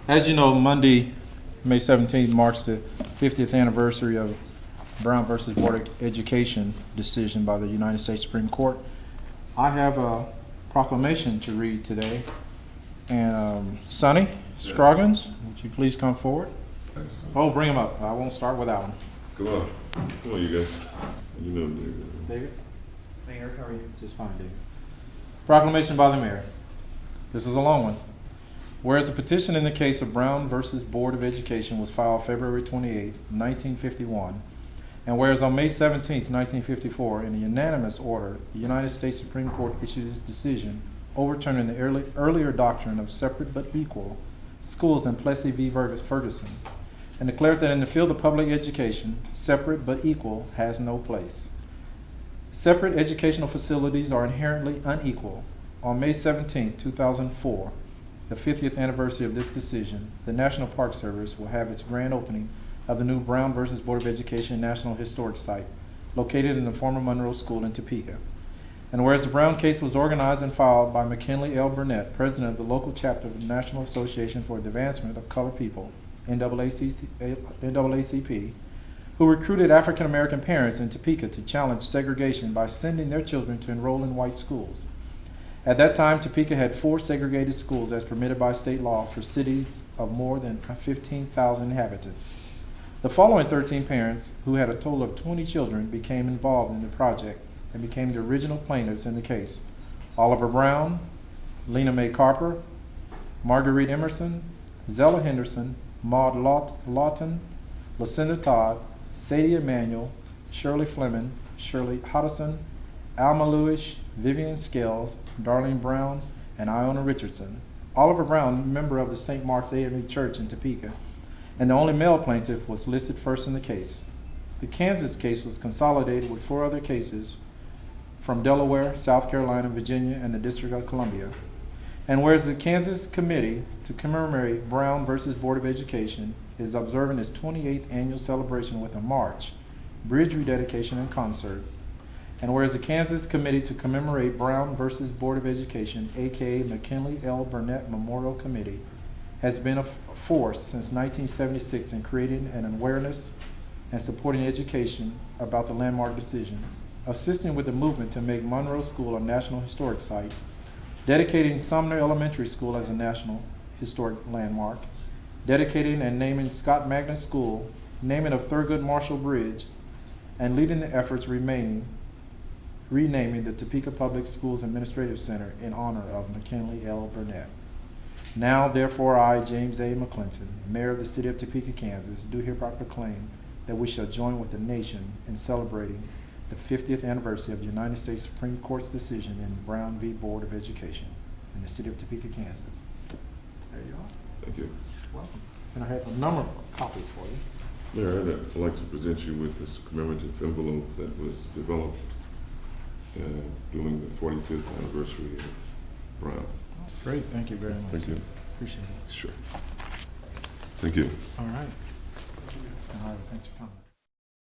As you know, Monday, May 17th marks the 50th anniversary of Brown versus Board of Education decision by the United States Supreme Court. I have a proclamation to read today. And Sonny Scroggins, would you please come forward? Oh, bring him up. I won't start without him. Come on, you guys. You know David. David? Mayor, how are you? Just fine, David. Proclamation by the mayor. This is a long one. Whereas the petition in the case of Brown versus Board of Education was filed February 28, 1951, and whereas on May 17, 1954, in a unanimous order, the United States Supreme Court issued its decision overturning the earlier doctrine of separate but equal schools in Plessy v. Ferguson, and declared that in the field of public education, separate but equal has no place. Separate educational facilities are inherently unequal. On May 17, 2004, the 50th anniversary of this decision, the National Park Service will have its grand opening of the new Brown versus Board of Education National Historic Site located in the former Monroe School in Topeka. And whereas the Brown case was organized and filed by McKinley L. Burnett, president of the local chapter of the National Association for the Advancement of Colored People, NAACP, who recruited African American parents in Topeka to challenge segregation by sending their children to enroll in white schools. At that time, Topeka had 4 segregated schools as permitted by state law for cities of more than 15,000 inhabitants. The following 13 parents, who had a total of 20 children, became involved in the project and became the original plaintiffs in the case. Oliver Brown, Lena Mae Carper, Marguerite Emerson, Zella Henderson, Maud Lawton, Lucinda Todd, Sadie Emanuel, Shirley Fleming, Shirley Hodgson, Alma Lewis, Vivian Scales, Darlene Brown, and Iona Richardson. Oliver Brown, member of the St. Mark's AME Church in Topeka, and the only male plaintiff, was listed first in the case. The Kansas case was consolidated with 4 other cases from Delaware, South Carolina, Virginia, and the District of Columbia. And whereas the Kansas Committee to commemorate Brown versus Board of Education is observing its 28th annual celebration with a march, bridge rededication, and concert. And whereas the Kansas Committee to commemorate Brown versus Board of Education, aka McKinley L. Burnett Memorial Committee, has been a force since 1976 in creating an awareness and supporting education about the landmark decision, assisting with the movement to make Monroe School a National Historic Site, dedicating Sumner Elementary School as a National Historic Landmark, dedicating and naming Scott Magnet School, naming of Thurgood Marshall Bridge, and leading the efforts renaming the Topeka Public Schools Administrative Center in honor of McKinley L. Burnett. Now, therefore, I, James A. McClinton, Mayor of the City of Topeka, Kansas, do hereby proclaim that we shall join with the nation in celebrating the 50th anniversary of the United States Supreme Court's decision in Brown v. Board of Education in the City of Topeka, Kansas. There you are. Thank you. Welcome. And I have a number of copies for you. Mayor, I'd like to present you with this commemorative envelope that was developed during the 45th anniversary of Brown. Great, thank you very much. Thank you. Appreciate it. Sure. Thank you. All right. All right, thanks for coming.